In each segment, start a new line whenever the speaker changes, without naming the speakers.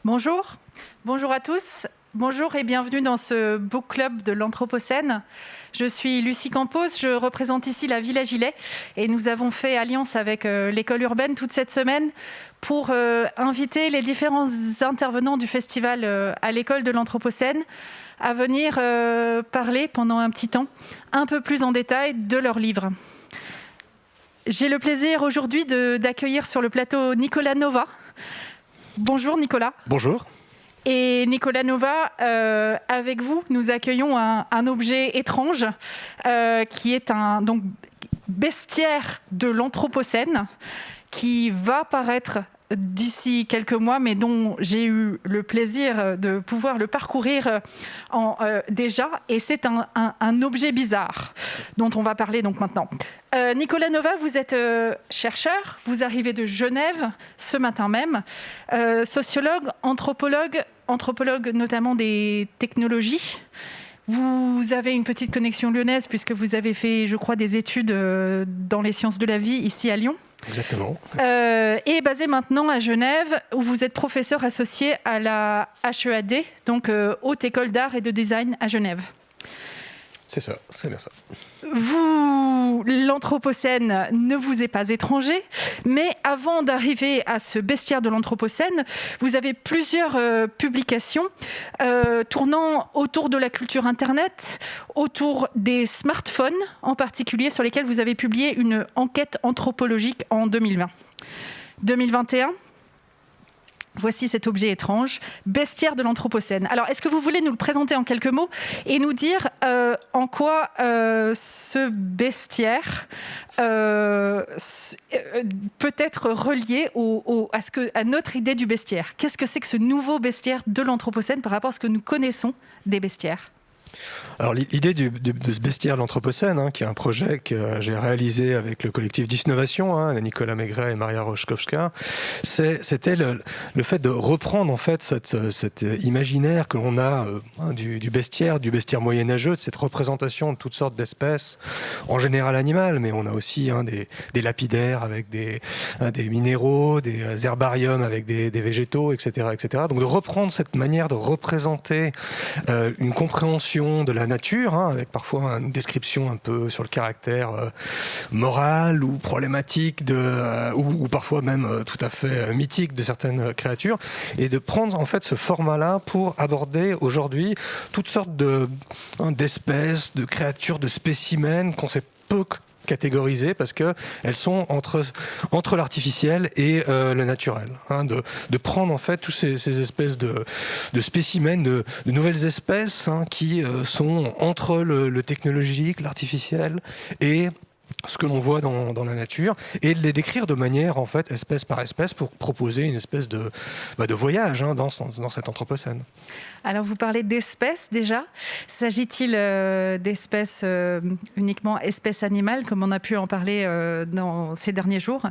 Bonjour, bonjour à tous. Bonjour et bienvenue dans ce book club de l'Anthropocène. Je suis Lucie Campos, je représente ici la Villa Gilet et nous avons fait alliance avec l'école urbaine toute cette semaine pour inviter les différents intervenants du festival à l'école de l'Anthropocène à venir parler pendant un petit temps un peu plus en détail de leurs livres. J'ai le plaisir aujourd'hui d'accueillir sur le plateau Nicolas Nova. Bonjour Nicolas.
Bonjour.
Et Nicolas Nova, avec vous, nous accueillons un objet étrange qui est un bestiaire de l'Anthropocène qui va paraître d'ici quelques mois, mais dont j'ai eu le plaisir de pouvoir le parcourir déjà. Et c'est un objet bizarre dont on va parler donc maintenant. Nicolas Nova, vous êtes chercheur, vous arrivez de Genève ce matin même, sociologue, anthropologue notamment des technologies. Vous avez une petite connexion lyonnaise puisque vous avez fait, je crois, des études dans les sciences de la vie ici à Lyon.
Exactement.
Et basé maintenant à Genève, où vous êtes professeur associé à la HEAD, donc Haute École d'Art et de Design à Genève.
C'est ça, c'est bien ça.
Vous, l'Anthropocène ne vous est pas étranger, mais avant d'arriver à ce bestiaire de l'Anthropocène, vous avez plusieurs publications tournant autour de la culture Internet, autour des smartphones en particulier, sur lesquels vous avez publié une enquête anthropologique en 2020. 2021, voici cet objet étrange, bestiaire de l'Anthropocène. Alors, est-ce que vous voulez nous le présenter en quelques mots et nous dire en quoi ce bestiaire peut être relié à notre idée du bestiaire? Qu'est-ce que c'est que ce nouveau bestiaire de l'Anthropocène par rapport à ce que nous connaissons des bestiaires?
Alors l'idée de ce bestiaire de l'Anthropocène, qui est un projet que j'ai réalisé avec le collectif d'Isnovation, Nicolas Maigret et Maria Roszkowska, c'était le fait de reprendre en fait cet imaginaire que l'on a du bestiaire moyenâgeux, de cette représentation de toutes sortes d'espèces, en général animales, mais on a aussi des lapidaires avec des minéraux, des herbariums avec des végétaux, etc., etc. Donc de reprendre cette manière de représenter une compréhension de la nature, avec parfois une description un peu sur le caractère moral ou problématique ou parfois même tout à fait mythique de certaines créatures, et de prendre en fait ce format-là pour aborder aujourd'hui toutes sortes d'espèces, de créatures, de spécimens qu'on sait peu catégorisées parce qu'elles sont entre l'artificiel et le naturel. De prendre en fait tous ces espèces de spécimens, de nouvelles espèces qui sont entre le technologique, l'artificiel et ce que l'on voit dans la nature, et de les décrire de manière, en fait, espèce par espèce, pour proposer une espèce de voyage dans cet Anthropocène.
Alors, vous parlez d'espèces, déjà. S'agit-il d'espèces uniquement espèces animales, comme on a pu en parler dans ces derniers jours,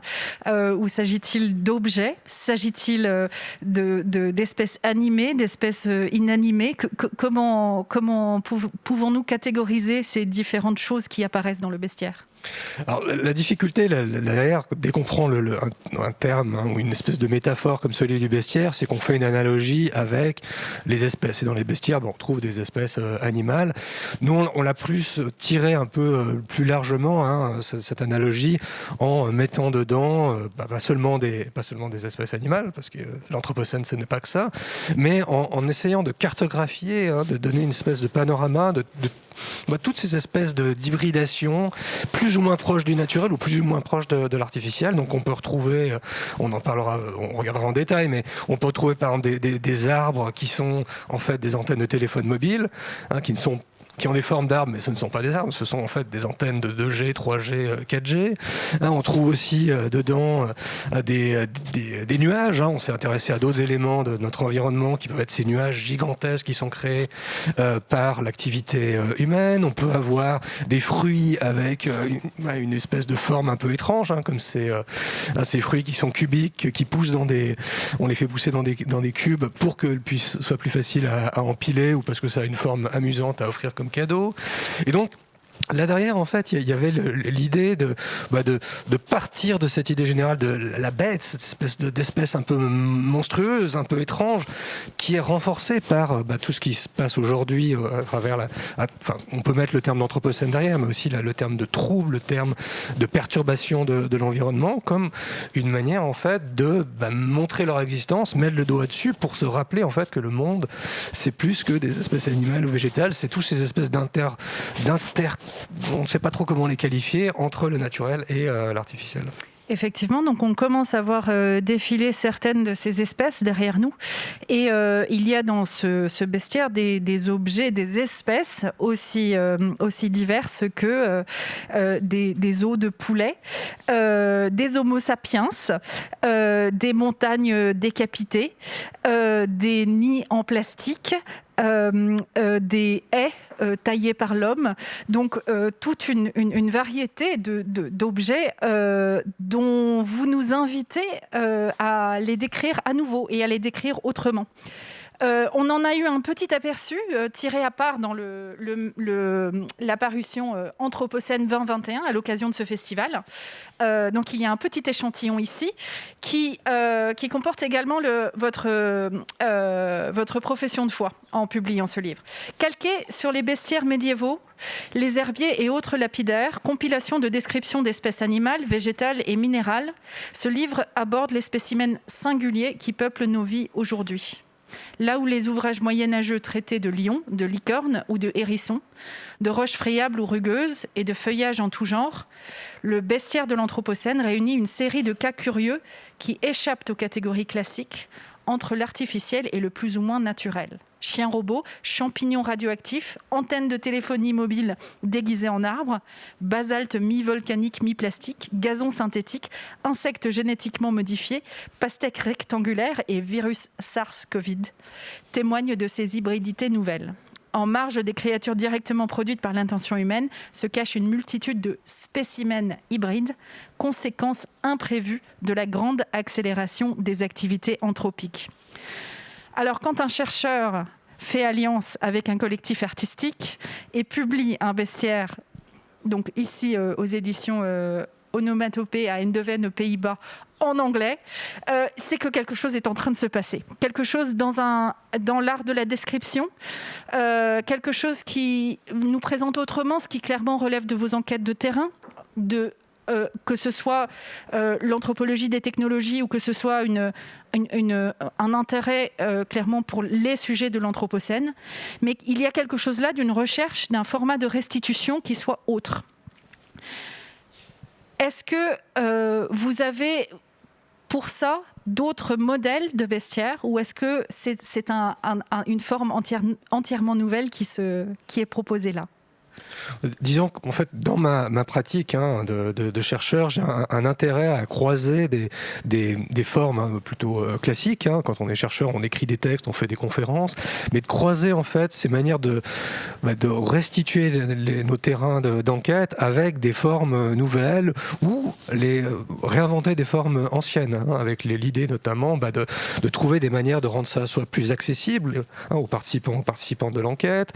ou s'agit-il d'objets? S'agit-il d'espèces animées, d'espèces inanimées? Comment pouvons-nous catégoriser ces différentes choses qui apparaissent dans le bestiaire?
Alors, la difficulté, derrière, dès qu'on prend un terme ou une espèce de métaphore comme celui du bestiaire, c'est qu'on fait une analogie avec les espèces. Et dans les bestiaires, on trouve des espèces animales. Nous, on l'a plus tiré un peu plus largement, cette analogie, en mettant dedans pas seulement des espèces animales, parce que l'Anthropocène, ce n'est pas que ça, mais en essayant de cartographier, de donner une espèce de panorama de toutes ces espèces d'hybridation, plus ou moins proches du naturel ou plus ou moins proches de l'artificiel. Donc on peut retrouver, on en parlera, on regardera en détail, mais on peut retrouver par exemple des arbres qui sont en fait des antennes de téléphone mobile, qui ont des formes d'arbres, mais ce ne sont pas des arbres, ce sont en fait des antennes de 2G, 3G, 4G. On trouve aussi dedans des nuages. On s'est intéressé à d'autres éléments de notre environnement qui peuvent être ces nuages gigantesques qui sont créés par l'activité humaine. On peut avoir des fruits avec une espèce de forme un peu étrange, comme ces fruits qui sont cubiques, qui poussent on les fait pousser dans des cubes pour que soit plus facile à empiler ou parce que ça a une forme amusante à offrir comme cadeau. Et donc, Là derrière, en fait, il y avait l'idée de partir de cette idée générale de la bête, cette espèce d'espèce un peu monstrueuse, un peu étrange, qui est renforcée par tout ce qui se passe aujourd'hui à travers on peut mettre le terme d'anthropocène derrière, mais aussi le terme de trouble, le terme de perturbation de l'environnement, comme une manière en fait de montrer leur existence, mettre le doigt dessus pour se rappeler en fait que le monde, c'est plus que des espèces animales ou végétales, c'est toutes ces espèces on ne sait pas trop comment les qualifier, entre le naturel et l'artificiel.
Effectivement, donc on commence à voir défiler certaines de ces espèces derrière nous. Et il y a dans ce bestiaire des objets, des espèces aussi diverses que des os de poulet, des homo sapiens, des montagnes décapitées, des nids en plastique, des haies taillés par l'homme, donc toute une variété d'objets dont vous nous invitez à les décrire à nouveau et à les décrire autrement. On en a eu un petit aperçu tiré à part dans la parution Anthropocène 2021 à l'occasion de ce festival. Donc il y a un petit échantillon ici qui comporte également votre profession de foi en publiant ce livre. Calqué sur les bestiaires médiévaux, les herbiers et autres lapidaires, compilation de descriptions d'espèces animales, végétales et minérales, ce livre aborde les spécimens singuliers qui peuplent nos vies aujourd'hui. Là où les ouvrages moyenâgeux traitaient de lions, de licornes ou de hérissons, de roches friables ou rugueuses et de feuillages en tout genre, le bestiaire de l'Anthropocène réunit une série de cas curieux qui échappent aux catégories classiques entre l'artificiel et le plus ou moins naturel. Chiens robots, champignons radioactifs, antennes de téléphonie mobile déguisées en arbres, basalte mi-volcanique, mi-plastique, gazon synthétique, insectes génétiquement modifiés, pastèques rectangulaires et virus SARS-CoV témoignent de ces hybridités nouvelles. En marge des créatures directement produites par l'intention humaine se cache une multitude de spécimens hybrides, conséquence imprévue de la grande accélération des activités anthropiques. Alors, quand un chercheur fait alliance avec un collectif artistique et publie un bestiaire, donc ici aux éditions Onomatopée à Eindhoven aux Pays-Bas, en anglais, c'est que quelque chose est en train de se passer. Quelque chose dans l'art de la description, quelque chose qui nous présente autrement, ce qui clairement relève de vos enquêtes de terrain, que ce soit l'anthropologie des technologies ou que ce soit un intérêt clairement pour les sujets de l'Anthropocène. Mais il y a quelque chose là d'une recherche d'un format de restitution qui soit autre. Est-ce que vous avez pour ça d'autres modèles de bestiaires ou est-ce que c'est une forme entièrement nouvelle qui est proposée là ?
Disons qu'en fait, dans ma pratique de chercheur, j'ai un intérêt à croiser des formes plutôt classiques. Quand on est chercheur, on écrit des textes, on fait des conférences, mais de croiser en fait ces manières de restituer nos terrains d'enquête avec des formes nouvelles ou réinventer des formes anciennes, avec l'idée notamment de trouver des manières de rendre ça soit plus accessible aux participants de l'enquête,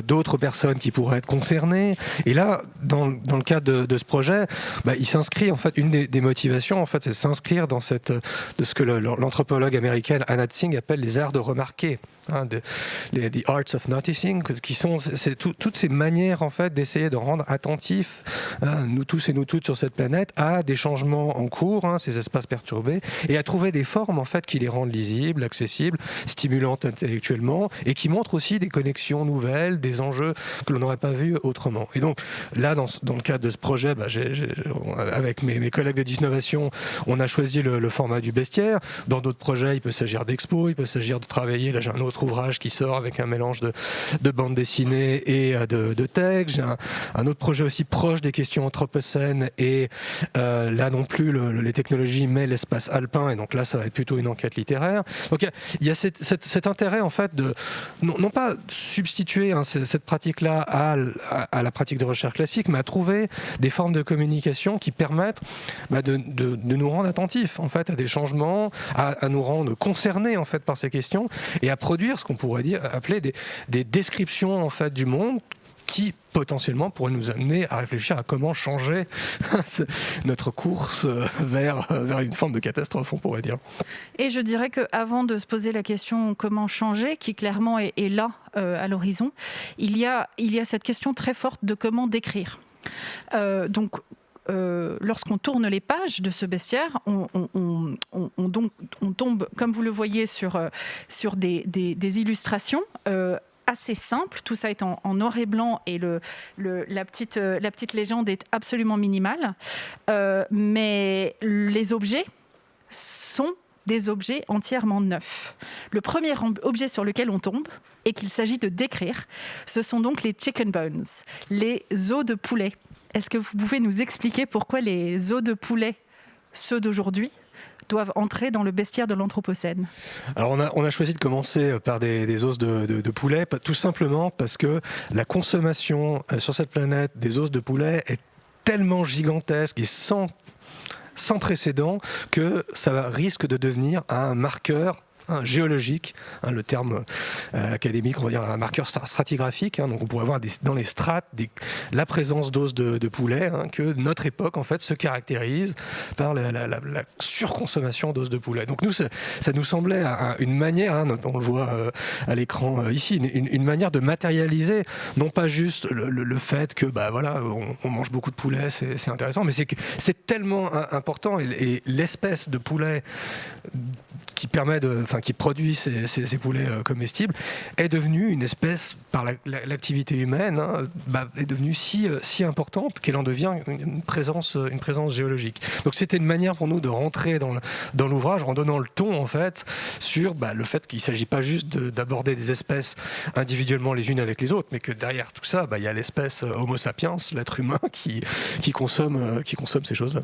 d'autres personnes qui pourraient être concernées. Et là, dans le cadre de ce projet, il s'inscrit en fait, une des motivations en fait, c'est de s'inscrire dans de ce que l'anthropologue américaine Anna Tsing appelle les arts de remarquer. The arts of noticing, qui sont toutes ces manières en fait d'essayer de rendre attentifs nous tous et nous toutes sur cette planète à des changements en cours, ces espaces perturbés, et à trouver des formes en fait qui les rendent lisibles, accessibles, stimulantes intellectuellement, et qui montrent aussi des connexions nouvelles, des enjeux que l'on n'aurait pas vus autrement. Et donc là, dans le cadre de ce projet, avec mes collègues de Disnovation, on a choisi le format du bestiaire. Dans d'autres projets, il peut s'agir d'expos, il peut s'agir de travailler. Là, j'ai un autre ouvrage qui sort avec un mélange de bande dessinée et de texte. J'ai un autre projet aussi proche des questions anthropocènes et là non plus les technologies mais l'espace alpin, et donc là ça va être plutôt une enquête littéraire. Donc il y a cet intérêt en fait de non pas substituer cette pratique-là à la pratique de recherche classique, mais à trouver des formes de communication qui permettent de nous rendre attentifs en fait à des changements, à nous rendre concernés en fait par ces questions et à produire ce qu'on pourrait appeler des descriptions en fait du monde qui potentiellement pourrait nous amener à réfléchir à comment changer notre course vers une forme de catastrophe, on pourrait dire.
Et je dirais qu'avant de se poser la question comment changer, qui clairement est là à l'horizon, il y a cette question très forte de comment décrire. Lorsqu'on tourne les pages de ce bestiaire, on tombe, comme vous le voyez, sur des illustrations assez simples. Tout ça est en noir et blanc et la petite légende est absolument minimale. Mais les objets sont des objets entièrement neufs. Le premier objet sur lequel on tombe et qu'il s'agit de décrire, ce sont donc les chicken bones, les os de poulet. Est-ce que vous pouvez nous expliquer pourquoi les os de poulet, ceux d'aujourd'hui, doivent entrer dans le bestiaire de l'Anthropocène?
Alors on a choisi de commencer par des os de poulet, tout simplement parce que la consommation sur cette planète des os de poulet est tellement gigantesque et sans précédent que ça risque de devenir un marqueur géologique, le terme académique, on va dire un marqueur stratigraphique. Donc on pourrait voir dans les strates la présence d'os de poulet, que notre époque en fait se caractérise par la surconsommation d'os de poulet. Donc nous, ça nous semblait une manière, on le voit à l'écran ici, une manière de matérialiser, non pas juste le fait que on mange beaucoup de poulet, c'est intéressant, mais c'est que c'est tellement important et l'espèce de poulet qui produit ces poulets comestibles est devenue une espèce, par l'activité humaine, est devenue si importante qu'elle en devient une présence géologique. Donc c'était une manière pour nous de rentrer dans l'ouvrage en donnant le ton en fait sur le fait qu'il ne s'agit pas juste d'aborder des espèces individuellement les unes avec les autres, mais que derrière tout ça, il y a l'espèce Homo sapiens, l'être humain qui consomme ces choses-là.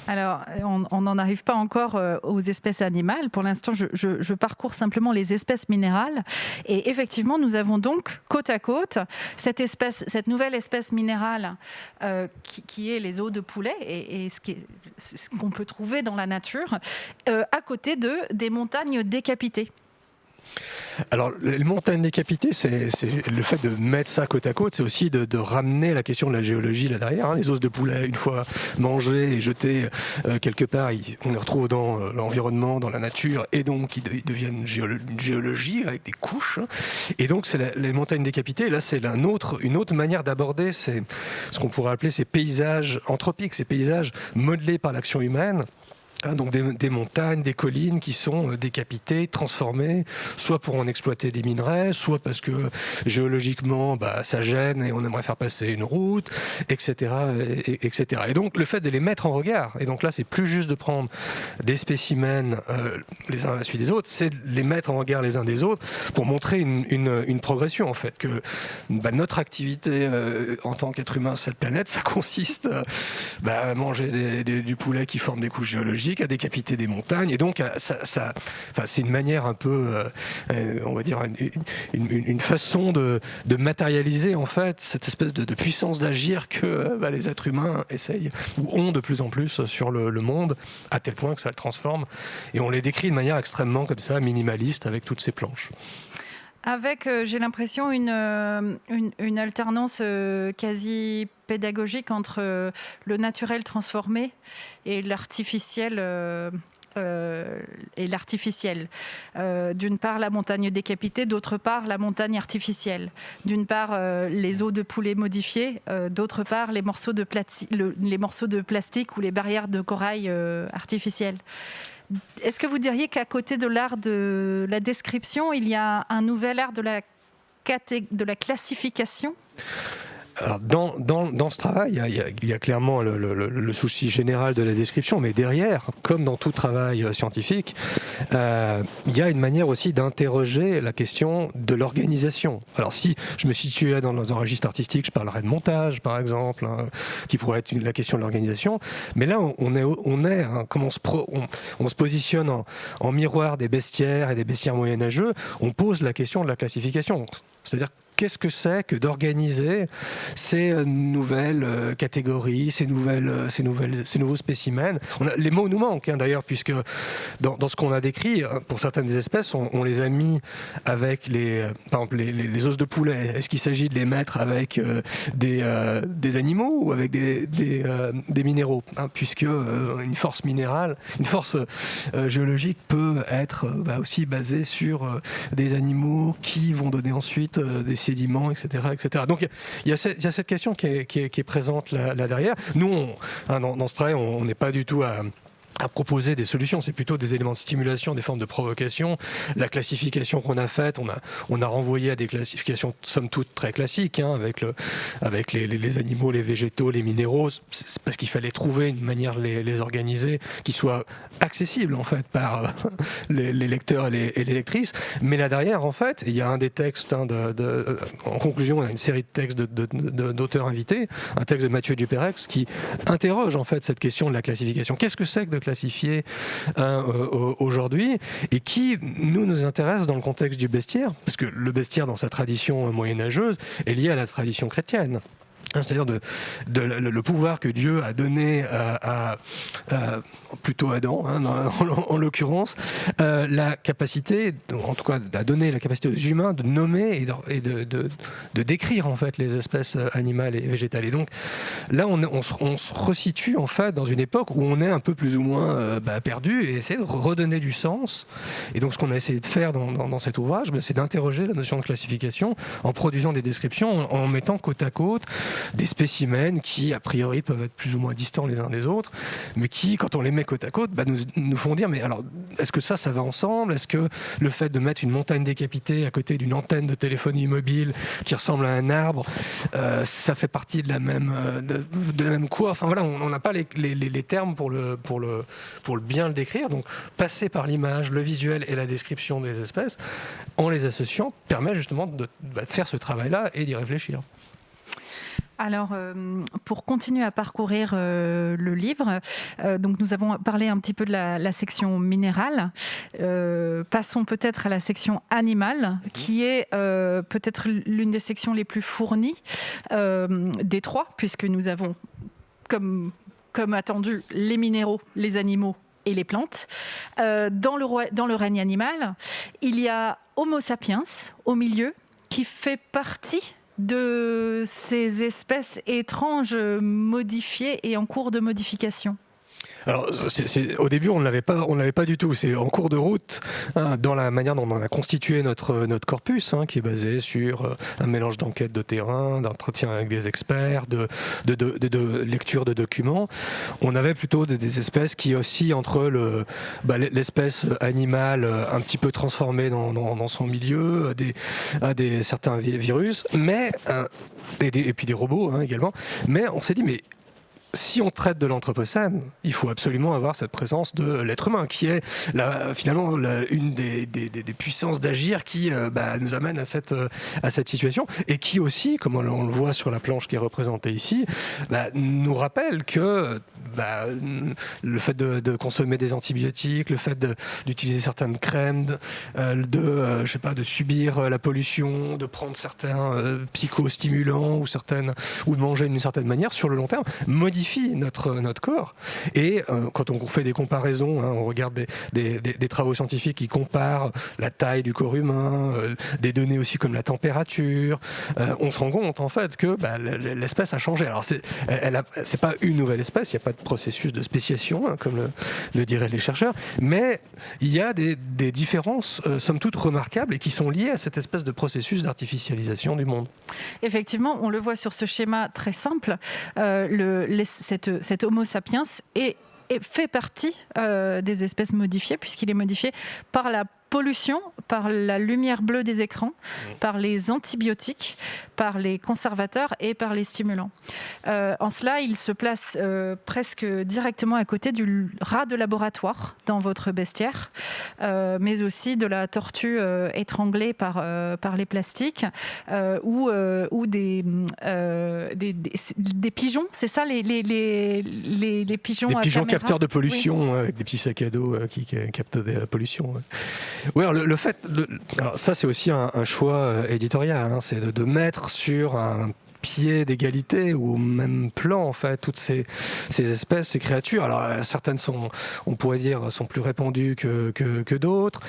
Alors, on n'en arrive pas encore aux espèces animales. Pour l'instant, je parcours simplement les espèces minérales. Et effectivement, nous avons donc côte à côte cette nouvelle espèce minérale qui est les os de poulet et ce qu'on peut trouver dans la nature, à côté des montagnes décapitées.
Alors, les montagnes décapitées, c'est le fait de mettre ça côte à côte, c'est aussi de ramener la question de la géologie là derrière. Les os de poulet, une fois mangés et jetés quelque part, on les retrouve dans l'environnement, dans la nature, et donc ils deviennent une géologie avec des couches. Et donc, c'est les montagnes décapitées. Là, c'est une autre manière d'aborder ce qu'on pourrait appeler ces paysages anthropiques, ces paysages modelés par l'action humaine. Donc des montagnes, des collines qui sont décapitées, transformées, soit pour en exploiter des minerais, soit parce que géologiquement ça gêne et on aimerait faire passer une route, etc., etc. Et donc le fait de les mettre en regard, et donc là c'est plus juste de prendre des spécimens les uns à la suite des autres, c'est de les mettre en regard les uns des autres pour montrer une progression en fait, que notre activité en tant qu'être humain sur cette planète, ça consiste à manger du poulet qui forme des couches géologiques, à décapiter des montagnes, et donc c'est une manière un peu, on va dire, une façon de matérialiser en fait cette espèce de puissance d'agir que les êtres humains essayent ou ont de plus en plus sur le monde, à tel point que ça le transforme, et on les décrit de manière extrêmement comme ça, minimaliste, avec toutes ces planches.
Avec, j'ai l'impression, une alternance quasi pédagogique entre le naturel transformé et l'artificiel. D'une part la montagne décapitée, d'autre part la montagne artificielle. D'une part les os de poulet modifiés, d'autre part les morceaux de plastique ou les barrières de corail artificielles. Est-ce que vous diriez qu'à côté de l'art de la description, il y a un nouvel art de la classification ?
Alors dans ce travail, il y a clairement le souci général de la description, mais derrière, comme dans tout travail scientifique, il y a une manière aussi d'interroger la question de l'organisation. Alors si je me situais dans un registre artistique, je parlerais de montage, par exemple, qui pourrait être la question de l'organisation. Mais là, comme on se positionne en miroir des bestiaires et des bestiaires moyenâgeux, on pose la question de la classification. C'est-à-dire, qu'est-ce que c'est que d'organiser ces nouvelles catégories, ces nouveaux spécimens. Les mots nous manquent d'ailleurs, puisque dans ce qu'on a décrit, pour certaines espèces, on les a mis avec par exemple les os de poulet. Est-ce qu'il s'agit de les mettre avec des animaux ou avec des minéraux, puisque une force minérale, une force géologique peut être aussi basée sur des animaux qui vont donner ensuite des sédiments, etc., etc. Donc il y a cette question qui est présente là derrière. Nous, dans ce travail, on n'est pas du tout à proposer des solutions, c'est plutôt des éléments de stimulation, des formes de provocation. La classification qu'on a faite, on a renvoyé à des classifications somme toute très classiques, avec les animaux, les végétaux, les minéraux. C'est parce qu'il fallait trouver une manière de les organiser qui soit accessible en fait par les lecteurs et les lectrices. Mais là derrière, en fait, il y a un des textes, en conclusion, il y a une série de textes d'auteurs invités, un texte de Mathieu Duperex qui interroge en fait cette question de la classification. Qu'est-ce que c'est que de classifier aujourd'hui, et qui nous intéresse dans le contexte du bestiaire, parce que le bestiaire dans sa tradition moyenâgeuse est lié à la tradition chrétienne. C'est-à-dire le pouvoir que Dieu a donné à plutôt Adam, en l'occurrence, la capacité, en tout cas, a donné la capacité aux humains de nommer et de décrire en fait les espèces animales et végétales. Et donc là, on se resitue en fait dans une époque où on est un peu plus ou moins perdu et essayer de redonner du sens. Et donc ce qu'on a essayé de faire dans cet ouvrage, c'est d'interroger la notion de classification en produisant des descriptions, en mettant côte à côte des spécimens qui, a priori, peuvent être plus ou moins distants les uns des autres, mais qui, quand on les met côte à côte, nous font dire, mais alors, est-ce que ça va ensemble ? Est-ce que le fait de mettre une montagne décapitée à côté d'une antenne de téléphonie mobile qui ressemble à un arbre, ça fait partie de la même quoi ? Enfin voilà, on n'a pas les termes pour bien le décrire, donc passer par l'image, le visuel et la description des espèces, en les associant, permet justement de faire ce travail-là et d'y réfléchir.
Alors, pour continuer à parcourir le livre, donc nous avons parlé un petit peu de la section minérale. Passons peut-être à la section animale, qui est peut-être l'une des sections les plus fournies des trois, puisque nous avons, comme attendu, les minéraux, les animaux et les plantes. Dans le règne animal, il y a Homo sapiens au milieu, qui fait partie de ces espèces étranges modifiées et en cours de modification.
Alors, au début, on ne l'avait pas du tout. C'est en cours de route, dans la manière dont on a constitué notre corpus, qui est basé sur un mélange d'enquêtes de terrain, d'entretien avec des experts, de lecture de documents. On avait plutôt des espèces qui oscillent entre l'espèce animale un petit peu transformée dans son milieu, certains virus, et puis des robots également. Mais on s'est dit, mais si on traite de l'anthropocène, il faut absolument avoir cette présence de l'être humain, qui est finalement une des puissances d'agir qui nous amène à cette situation, et qui aussi, comme on le voit sur la planche qui est représentée ici, nous rappelle que le fait de consommer des antibiotiques, le fait d'utiliser certaines crèmes, de subir la pollution, de prendre certains psychostimulants ou de manger d'une certaine manière, sur le long terme, modifie notre corps. Et quand on fait des comparaisons, on regarde des travaux scientifiques qui comparent la taille du corps humain, des données aussi comme la température, on se rend compte en fait que l'espèce a changé. Alors c'est pas une nouvelle espèce, il n'y a pas de processus de spéciation, comme le diraient les chercheurs, mais il y a des différences somme toute remarquables et qui sont liées à cette espèce de processus d'artificialisation du monde.
Effectivement, on le voit sur ce schéma très simple, cet Homo sapiens fait partie des espèces modifiées, puisqu'il est modifié par la pollution, par la lumière bleue des écrans, par les antibiotiques, par les conservateurs et par les stimulants. En cela, il se place presque directement à côté du rat de laboratoire dans votre bestiaire, mais aussi de la tortue étranglée par les plastiques, ou des pigeons, c'est ça, les pigeons
des
à
pigeons
caméra.
Capteurs de pollution, avec des petits sacs à dos qui captent la pollution. Ouais. Oui, alors le fait, alors ça c'est aussi un choix éditorial, hein, c'est de mettre sur un pied d'égalité ou au même plan en fait toutes ces espèces, ces créatures. Alors certaines sont, on pourrait dire, sont plus répandues que d'autres.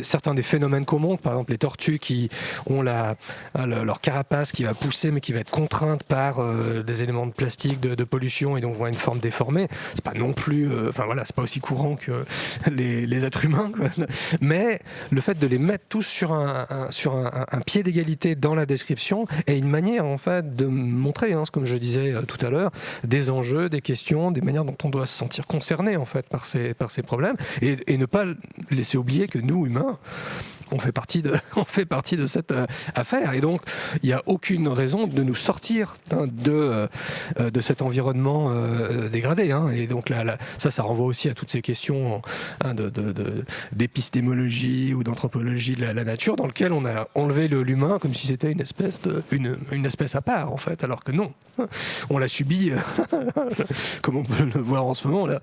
Certains des phénomènes qu'on montre, par exemple les tortues qui ont leur carapace qui va pousser mais qui va être contrainte par des éléments de plastique, de pollution, et donc vont avoir une forme déformée. C'est pas non plus, enfin voilà, c'est pas aussi courant que les êtres humains, quoi. Mais le fait de les mettre tous sur un pied d'égalité dans la description est une manière en fait de montrer, hein, comme je disais tout à l'heure, des enjeux, des questions, des manières dont on doit se sentir concerné en fait par ces problèmes, et ne pas laisser oublier que nous, humains, on fait partie de cette affaire. Et donc, il n'y a aucune raison de nous sortir de cet environnement dégradé. Hein. Et donc, ça renvoie aussi à toutes ces questions d'épistémologie ou d'anthropologie de la nature, dans lequel on a enlevé l'humain comme si c'était une espèce à part, en fait. Alors que non, on l'a subi, comme on peut le voir en ce moment, là,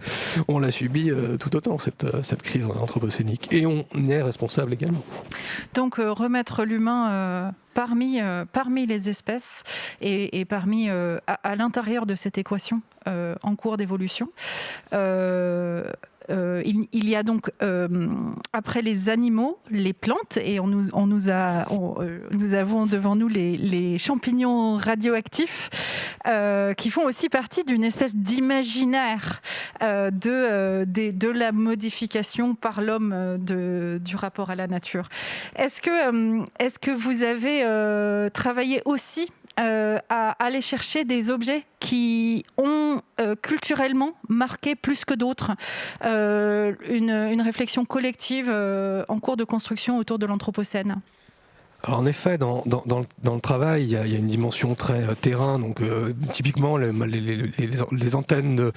on l'a subi tout autant, cette crise anthropocénique. Et on est responsable également.
Donc remettre l'humain parmi les espèces et parmi à l'intérieur de cette équation en cours d'évolution. Il y a donc, après les animaux, les plantes, et nous avons devant nous les champignons radioactifs qui font aussi partie d'une espèce d'imaginaire de la modification par l'homme du rapport à la nature. Est-ce que vous avez travaillé aussi à aller chercher des objets qui ont culturellement marqué plus que d'autres une réflexion collective en cours de construction autour de l'Anthropocène?
Alors en effet, dans le travail, il y a une dimension très terrain. Donc typiquement, les antennes,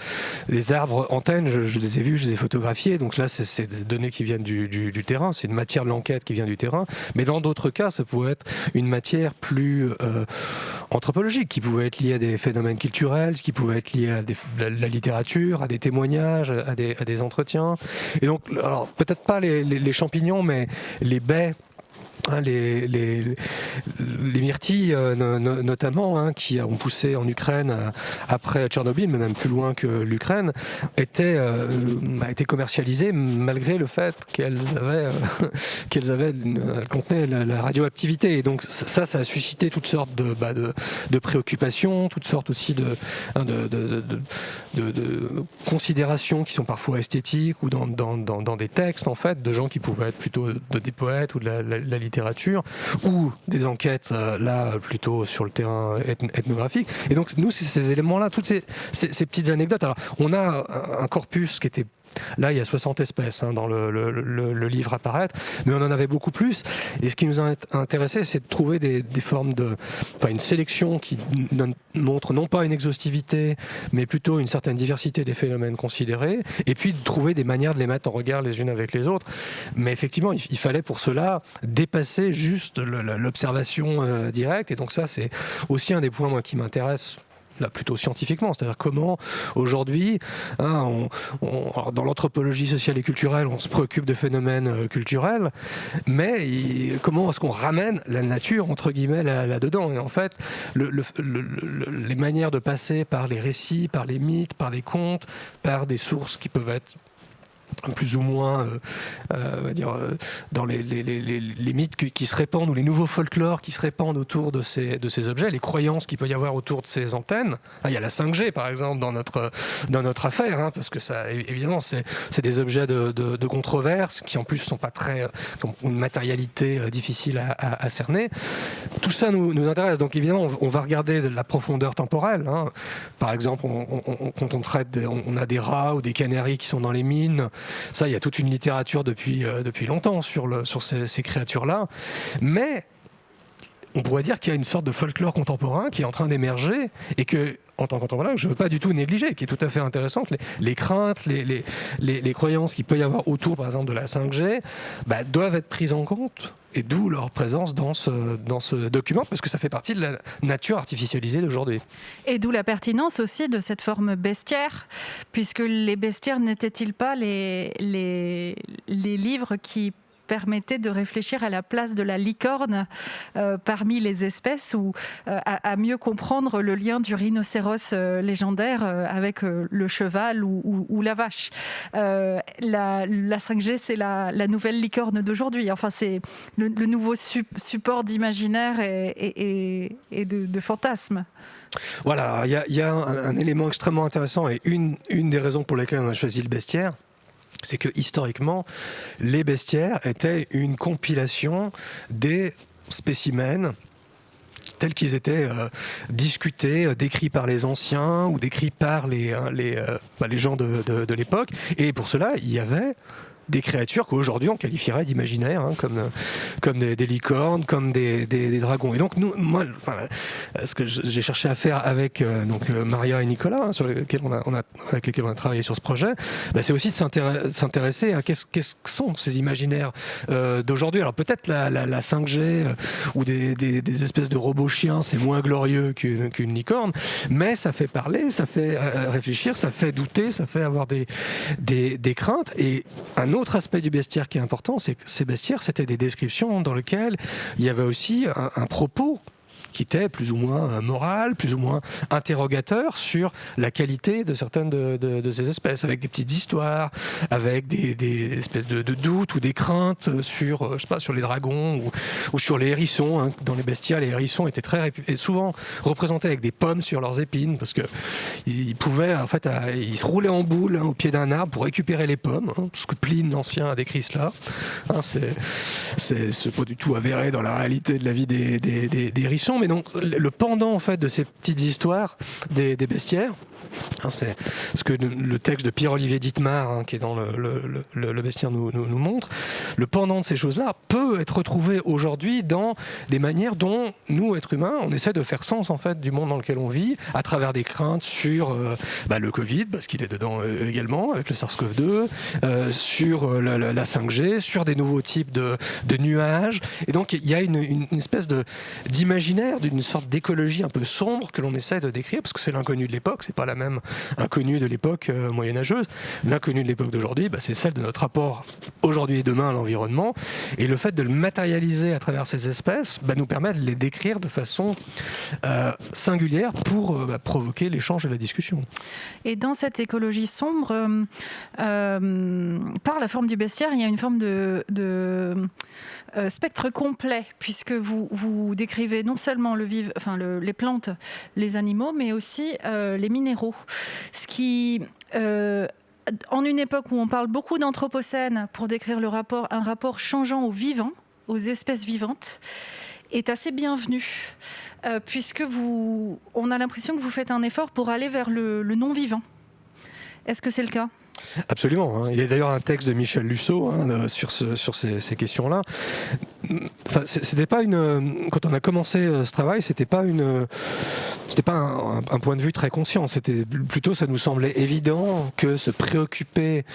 les arbres antennes, je les ai vus, je les ai photographiés. Donc là, c'est des données qui viennent du terrain. C'est une matière de l'enquête qui vient du terrain. Mais dans d'autres cas, ça pouvait être une matière plus anthropologique, qui pouvait être liée à des phénomènes culturels, qui pouvait être liée à la littérature, à des témoignages, à des entretiens. Et donc, alors peut-être pas les champignons, mais les baies. Les myrtilles notamment, qui ont poussé en Ukraine après Tchernobyl, mais même plus loin que l'Ukraine, étaient commercialisées malgré le fait qu'elles contenaient la radioactivité. Et donc ça a suscité toutes sortes de préoccupations, toutes sortes aussi de considérations qui sont parfois esthétiques ou dans des textes en fait de gens qui pouvaient être plutôt des poètes ou de la littérature, ou des enquêtes là plutôt sur le terrain ethnographique. Et donc nous, ces éléments-là, toutes ces petites anecdotes. Alors on a un corpus qui était là, il y a 60 espèces dans le livre à paraître, mais on en avait beaucoup plus. Et ce qui nous a intéressé, c'est de trouver des formes une sélection qui montre non pas une exhaustivité, mais plutôt une certaine diversité des phénomènes considérés, et puis de trouver des manières de les mettre en regard les unes avec les autres. Mais effectivement, il fallait pour cela dépasser juste l'observation directe. Et donc ça, c'est aussi un des points moi, qui m'intéresse là, plutôt scientifiquement, c'est-à-dire comment aujourd'hui, dans l'anthropologie sociale et culturelle, on se préoccupe de phénomènes culturels, mais comment est-ce qu'on ramène la nature, entre guillemets, là-dedans. Et en fait, les manières de passer par les récits, par les mythes, par les contes, par des sources qui peuvent être plus ou moins on va dire, dans les mythes qui se répandent, ou les nouveaux folklores qui se répandent autour de ces objets, les croyances qu'il peut y avoir autour de ces antennes. Il y a la 5G par exemple dans notre affaire, parce que ça, évidemment, c'est des objets de controverse qui en plus sont pas qui ont une matérialité difficile à cerner. Tout ça nous intéresse, donc évidemment on va regarder de la profondeur temporelle. Par exemple, quand on traite, on a des rats ou des canaris qui sont dans les mines. Ça, il y a toute une littérature depuis longtemps sur ces créatures-là. Mais on pourrait dire qu'il y a une sorte de folklore contemporain qui est en train d'émerger et que, en tant qu'anthropologue, je ne veux pas du tout négliger, qui est tout à fait intéressante. Les craintes, les croyances qu'il peut y avoir autour, par exemple, de la 5G, doivent être prises en compte. Et d'où leur présence dans ce document, parce que ça fait partie de la nature artificialisée d'aujourd'hui.
Et d'où la pertinence aussi de cette forme bestiaire, puisque les bestiaires n'étaient-ils pas les livres qui permettait de réfléchir à la place de la licorne parmi les espèces, ou à mieux comprendre le lien du rhinocéros légendaire avec le cheval ou la vache. La 5G, c'est la nouvelle licorne d'aujourd'hui. Enfin, c'est le nouveau support d'imaginaire et de fantasme.
Voilà, il y a un élément extrêmement intéressant, et une des raisons pour lesquelles on a choisi le bestiaire, c'est que historiquement, les bestiaires étaient une compilation des spécimens tels qu'ils étaient discutés, décrits par les anciens ou décrits par les gens de l'époque. Et pour cela, il y avait des créatures qu'aujourd'hui on qualifierait d'imaginaires, comme des licornes, comme des dragons. Et donc ce que j'ai cherché à faire avec Maria et Nicolas, avec lesquels on a travaillé sur ce projet, c'est aussi de s'intéresser à qu'est-ce que sont ces imaginaires d'aujourd'hui. Alors peut-être la 5G ou des espèces de robots chiens, c'est moins glorieux qu'une licorne, mais ça fait parler, ça fait réfléchir, ça fait douter, ça fait avoir des craintes. Et un autre aspect du bestiaire qui est important, c'est que ces bestiaires, c'était des descriptions dans lesquelles il y avait aussi un propos qui était plus ou moins moral, plus ou moins interrogateur sur la qualité de certaines de ces espèces, avec des petites histoires, avec des espèces de doutes ou des craintes sur, sur les dragons ou sur les hérissons. Dans les bestiaires, les hérissons étaient souvent représentés avec des pommes sur leurs épines, parce que ils pouvaient, ils se roulaient en boule au pied d'un arbre pour récupérer les pommes, parce que Pline l'Ancien a décrit cela. C'est pas du tout avéré dans la réalité de la vie des hérissons. Mais donc, le pendant de ces petites histoires des bestiaires, c'est ce que le texte de Pierre-Olivier Dittmar, qui est dans le bestiaire, nous montre. Le pendant de ces choses-là peut être retrouvé aujourd'hui dans des manières dont nous, êtres humains, on essaie de faire sens du monde dans lequel on vit, à travers des craintes sur le Covid, parce qu'il est dedans également, avec le SARS-CoV-2, sur la 5G, sur des nouveaux types de nuages. Et donc il y a une espèce d'imaginaire, d'une sorte d'écologie un peu sombre que l'on essaie de décrire, parce que c'est l'inconnu de l'époque, c'est pas la même inconnue de l'époque moyenâgeuse. L'inconnue de l'époque d'aujourd'hui, c'est celle de notre rapport aujourd'hui et demain à l'environnement. Et le fait de le matérialiser à travers ces espèces nous permet de les décrire de façon singulière pour provoquer l'échange et la discussion.
Et dans cette écologie sombre, par la forme du bestiaire, il y a une forme de spectre complet, puisque vous décrivez non seulement les plantes, les animaux, mais aussi les minéraux. Ce qui, en une époque où on parle beaucoup d'anthropocène pour décrire un rapport changeant au vivant, aux espèces vivantes, est assez bienvenu, puisque on a l'impression que vous faites un effort pour aller vers le non-vivant. Est-ce que c'est le cas ?
Absolument. Il y a d'ailleurs un texte de Michel Lusso sur ces questions-là. C'était pas quand on a commencé ce travail, c'était pas un point de vue très conscient. C'était plutôt, ça nous semblait évident que se préoccuper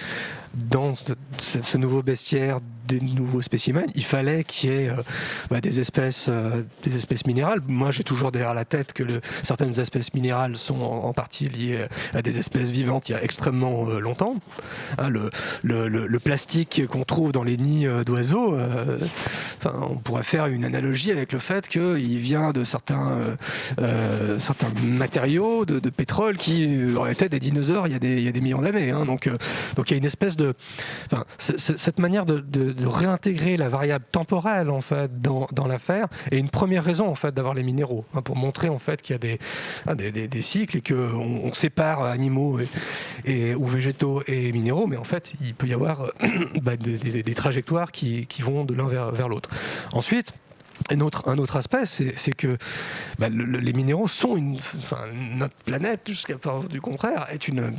dans ce nouveau bestiaire des nouveaux spécimens, il fallait qu'il y ait des espèces minérales. Moi, j'ai toujours derrière la tête que certaines espèces minérales sont en partie liées à des espèces vivantes il y a extrêmement longtemps. Le plastique qu'on trouve dans les nids d'oiseaux, on pourrait faire une analogie avec le fait qu'il vient de certains matériaux de pétrole qui auraient été des dinosaures il y a des millions d'années. Donc il y a une espèce cette manière de réintégrer la variable temporelle dans l'affaire, et une première raison d'avoir les minéraux, pour montrer qu'il y a des cycles et qu'on sépare animaux ou végétaux et minéraux, mais il peut y avoir des trajectoires qui vont de l'un vers l'autre. Ensuite, un autre aspect, c'est que les minéraux sont notre planète, jusqu'à preuve du contraire, est une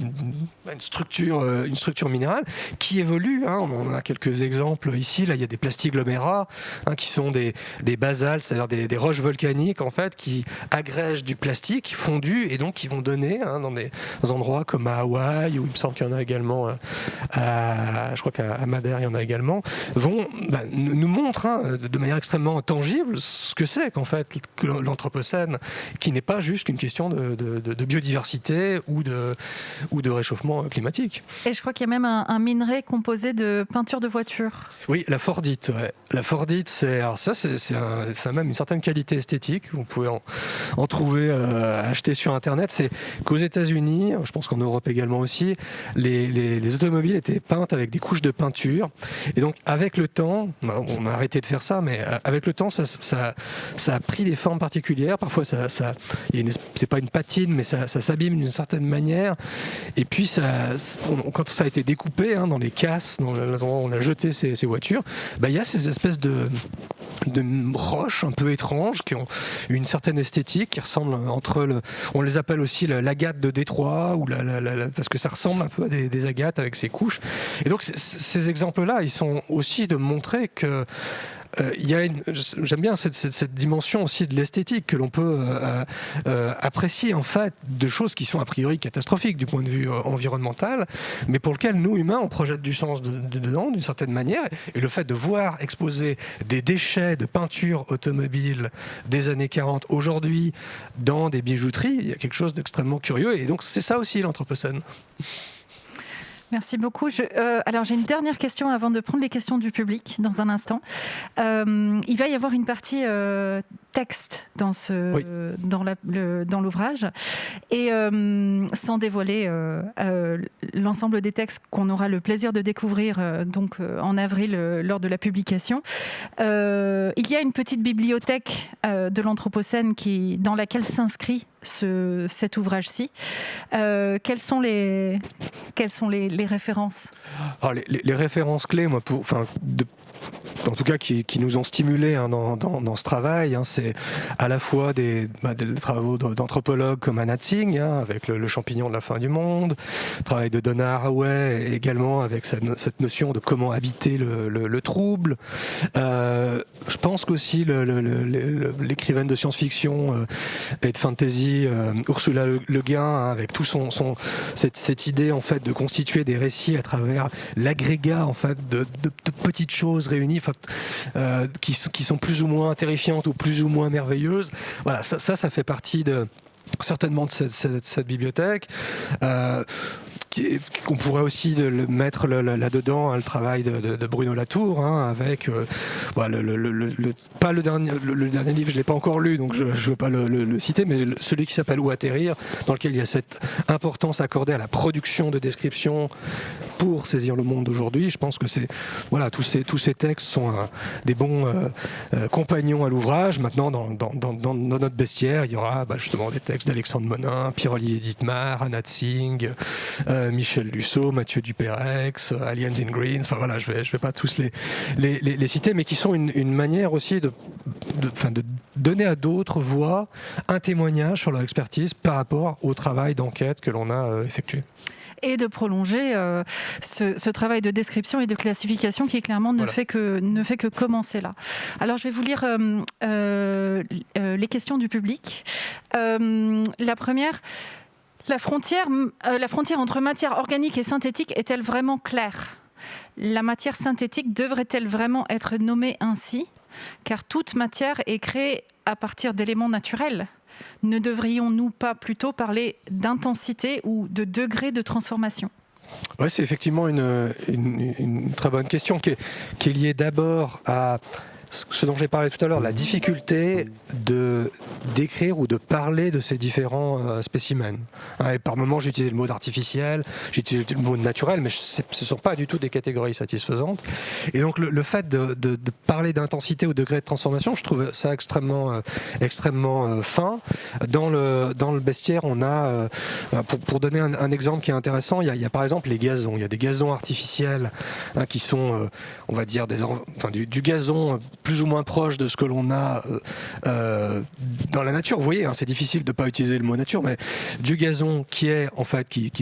structure minérale qui évolue. On a quelques exemples ici. Là, il y a des plastiglomérats qui sont des basaltes, c'est-à-dire des roches volcaniques qui agrègent du plastique fondu et donc qui vont donner dans des endroits comme à Hawaï, où il me semble qu'il y en a également, je crois qu'à Madère il y en a également, vont nous montrent de manière extrêmement tangible sensible ce que c'est qu'en fait que l'anthropocène, qui n'est pas juste une question de biodiversité ou de réchauffement climatique.
Et je crois qu'il y a même un minerai composé de peinture de voiture.
Oui, la fordite. Ouais. La fordite, ça a même une certaine qualité esthétique. Vous pouvez en trouver acheter sur Internet. C'est qu'aux États-Unis, je pense qu'en Europe également aussi, les automobiles étaient peintes avec des couches de peinture. Et donc, avec le temps, on a arrêté de faire ça, mais avec le temps, ça a pris des formes particulières. Parfois, c'est pas une patine, mais ça s'abîme d'une certaine manière. Et puis, quand ça a été découpé dans les casses, dans les endroits où on a jeté ces voitures, il y a ces espèces de roches un peu étranges qui ont une certaine esthétique, qui ressemblent on les appelle aussi l'agate de Détroit, parce que ça ressemble un peu à des agates avec ces couches. Et donc ces exemples-là, ils sont aussi de montrer que j'aime bien cette dimension aussi de l'esthétique que l'on peut apprécier en fait de choses qui sont a priori catastrophiques du point de vue environnemental, mais pour lesquelles nous humains on projette du sens dedans d'une certaine manière. Et le fait de voir exposer des déchets de peinture automobile des années 40 aujourd'hui dans des bijouteries, il y a quelque chose d'extrêmement curieux. Et donc c'est ça aussi l'anthropocène.
Merci beaucoup. Alors j'ai une dernière question avant de prendre les questions du public dans un instant. Il va y avoir une partie texte dans l'ouvrage et sans dévoiler l'ensemble des textes qu'on aura le plaisir de découvrir en avril lors de la publication. Il y a une petite bibliothèque de l'Anthropocène dans laquelle s'inscrit cet ouvrage-ci. Quelles sont les références ?
Alors, les références clés, moi, en tout cas qui nous ont stimulés dans ce travail, c'est à la fois des travaux d'anthropologues comme Anna Tsing, avec le champignon de la fin du monde, le travail de Donna Haraway également avec cette notion de comment habiter le trouble. Je pense qu'aussi l'écrivaine de science-fiction et de fantasy Ursula Le Guin, avec tout cette idée en fait de constituer des récits à travers l'agrégat en fait de petites choses réunies qui sont plus ou moins terrifiantes ou plus ou moins merveilleuses. Voilà, ça fait partie certainement de cette bibliothèque. Qu'on pourrait aussi mettre là-dedans le travail de Bruno Latour, avec pas le dernier livre, je l'ai pas encore lu, donc je ne veux pas le citer, mais celui qui s'appelle Où atterrir, dans lequel il y a cette importance accordée à la production de descriptions pour saisir le monde d'aujourd'hui. Je pense que tous ces textes sont des bons compagnons à l'ouvrage. Maintenant, dans notre bestiaire, il y aura justement des textes d'Alexandre Monin, Pierre-Olivier Dittmar, Anna Tsing, Michel Lusso, Mathieu Duperex, Aliens in Greens, je vais pas tous les citer, mais qui sont une manière aussi de donner à d'autres voix un témoignage sur leur expertise par rapport au travail d'enquête que l'on a effectué.
Et de prolonger ce travail de description et de classification qui clairement ne fait que commencer là. Alors je vais vous lire les questions du public. La première: la frontière entre matière organique et synthétique est-elle vraiment claire ? La matière synthétique devrait-elle vraiment être nommée ainsi ? Car toute matière est créée à partir d'éléments naturels. Ne devrions-nous pas plutôt parler d'intensité ou de degré de transformation ?
Oui, c'est effectivement une très bonne question qui est liée d'abord à ce dont j'ai parlé tout à l'heure, la difficulté de d'écrire ou de parler de ces différents spécimens. Et par moments, j'ai utilisé le mot d'artificiel, j'ai utilisé le mot de naturel, mais ce ne sont pas du tout des catégories satisfaisantes. Et donc, le fait de parler d'intensité ou de degré de transformation, je trouve ça extrêmement fin. Dans le bestiaire, on a, pour donner un exemple qui est intéressant, il y a par exemple les gazons. Il y a des gazons artificiels qui sont, on va dire, du gazon plus ou moins proche de ce que l'on a dans la nature. Vous voyez, c'est difficile de ne pas utiliser le mot nature, mais du gazon qui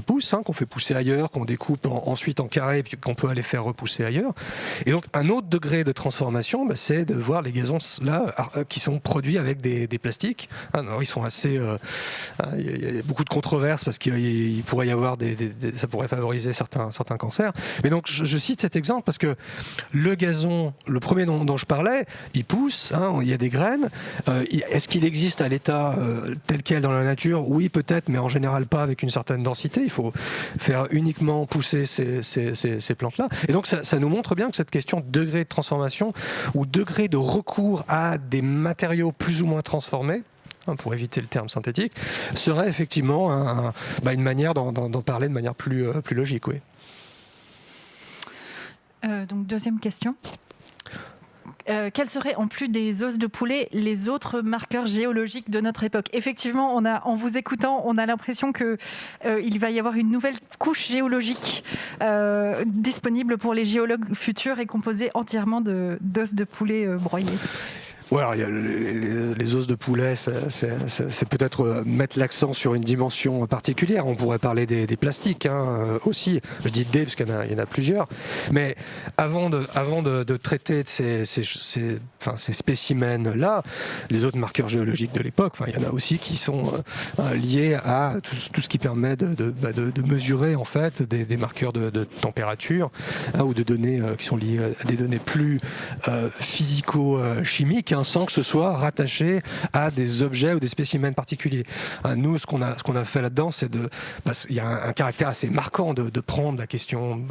pousse, qu'on fait pousser ailleurs, qu'on découpe ensuite en carré, puis qu'on peut aller faire repousser ailleurs. Et donc, un autre degré de transformation, c'est de voir les gazons là qui sont produits avec des plastiques. Alors, ils sont assez... il y a beaucoup de controverses parce qu'il pourrait y avoir ça pourrait favoriser certains cancers. Mais donc, je cite cet exemple parce que le gazon, le premier dont je parlais, après, il pousse, il y a des graines. Est-ce qu'il existe à l'état tel quel dans la nature? Oui, peut-être, mais en général pas avec une certaine densité. Il faut faire uniquement pousser ces plantes-là. Et donc ça nous montre bien que cette question de degré de transformation ou degré de recours à des matériaux plus ou moins transformés, pour éviter le terme synthétique, serait effectivement une manière d'en parler de manière plus logique. Oui.
Donc deuxième question. Quels seraient, en plus des os de poulet, les autres marqueurs géologiques de notre époque? Effectivement, en vous écoutant, on a l'impression qu'il va y avoir une nouvelle couche géologique disponible pour les géologues futurs et composée entièrement d'os de poulet broyés.
Ouais, alors, il y a les os de poulet, c'est peut-être mettre l'accent sur une dimension particulière. On pourrait parler des plastiques aussi. Je dis des parce qu'il y en a plusieurs. Mais avant de traiter de ces spécimens-là, les autres marqueurs géologiques de l'époque, il y en a aussi qui sont liés à tout ce qui permet de mesurer en fait des marqueurs de température ou de données qui sont liées à des données plus physico-chimiques, sans que ce soit rattaché à des objets ou des spécimens particuliers. Nous, ce qu'on a fait là-dedans, c'est parce qu'il y a un caractère assez marquant de prendre la question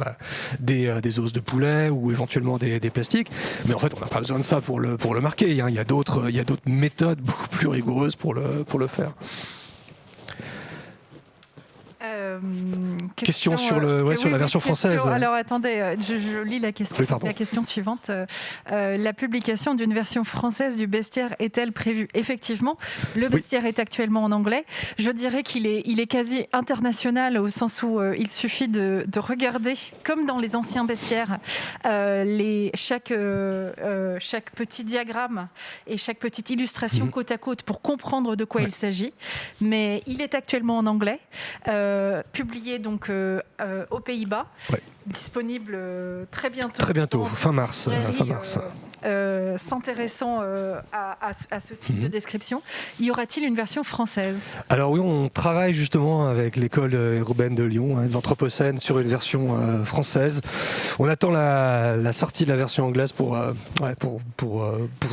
des os de poulet ou éventuellement des plastiques, mais en fait, on n'a pas besoin de ça pour le marquer. Il y a d'autres méthodes beaucoup plus rigoureuses pour le faire. Question sur la version française.
Alors attendez, je lis la question.
Oui,
la question suivante. La publication d'une version française du bestiaire est-elle prévue? Effectivement, le bestiaire est actuellement en anglais. Je dirais qu'il est quasi international au sens où il suffit de regarder, comme dans les anciens bestiaires, chaque petit diagramme et chaque petite illustration côte à côte pour comprendre de quoi il s'agit. Mais il est actuellement en anglais. Publié donc aux Pays-Bas, disponible très bientôt.
Très bientôt, fin mars.
S'intéressant à ce type de description, y aura-t-il une version française?
Alors oui, on travaille justement avec l'école urbaine de Lyon, de l'Anthropocène, sur une version française. On attend la sortie de la version anglaise pour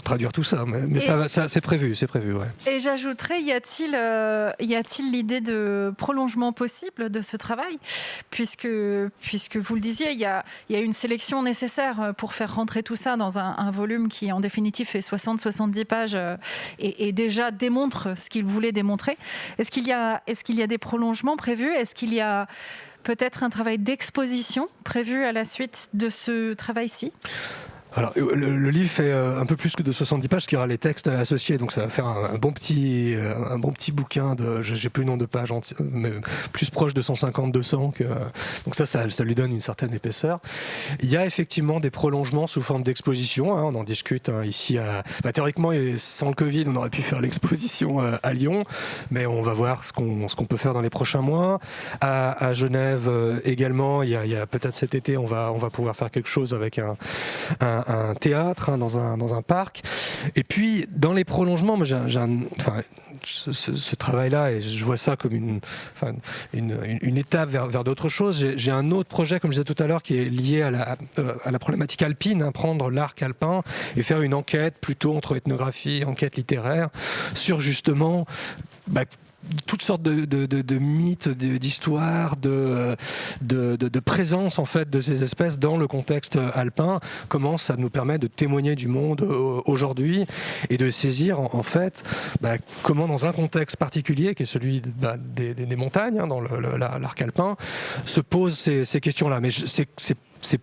traduire tout ça, mais ça c'est prévu. Ouais.
Et j'ajouterais, y a-t-il l'idée de prolongement possible de ce travail, puisque vous le disiez, il y a une sélection nécessaire pour faire rentrer tout ça dans un volume qui en définitive fait 60-70 pages et déjà démontre ce qu'il voulait démontrer. Est-ce qu'il y a des prolongements prévus? Est-ce qu'il y a peut-être un travail d'exposition prévu à la suite de ce travail-ci?
Alors, le livre fait un peu plus que de 70 pages, qui aura les textes associés, donc ça va faire un bon petit bouquin j'ai plus le nombre de pages, mais plus proche de 150-200. Donc ça lui donne une certaine épaisseur. Il y a effectivement des prolongements sous forme d'exposition, on en discute ici. Théoriquement, sans le Covid, on aurait pu faire l'exposition à Lyon, mais on va voir ce qu'on peut faire dans les prochains mois. À Genève également, il y a peut-être cet été, on va pouvoir faire quelque chose avec un théâtre dans un parc. Et puis dans les prolongements, ce travail-là, et je vois ça comme une étape vers d'autres choses. J'ai un autre projet, comme je disais tout à l'heure, qui est lié à la problématique alpine, prendre l'arc alpin et faire une enquête plutôt entre ethnographie et enquête littéraire sur justement toutes sortes de mythes, d'histoires, de présence en fait de ces espèces dans le contexte alpin. Comment ça nous permet de témoigner du monde aujourd'hui et de saisir en fait comment dans un contexte particulier qui est celui des montagnes, dans l'arc alpin, se posent ces questions-là. Mais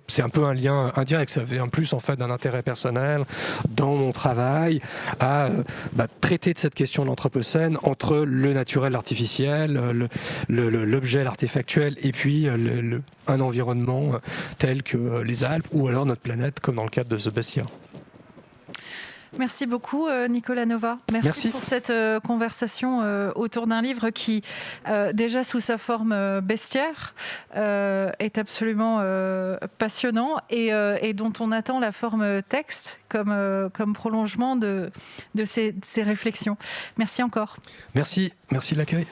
c'est un peu un lien indirect, ça vient plus en fait d'un intérêt personnel dans mon travail à traiter de cette question de l'Anthropocène entre le naturel, l'artificiel, l'objet, l'artefactuel et puis un environnement tel que les Alpes ou alors notre planète comme dans le cadre de ce bestiaire.
Merci beaucoup Nicolas Nova. Merci pour cette conversation autour d'un livre qui, déjà sous sa forme bestiaire, est absolument passionnant et dont on attend la forme texte comme prolongement de ces réflexions. Merci encore.
Merci de l'accueil.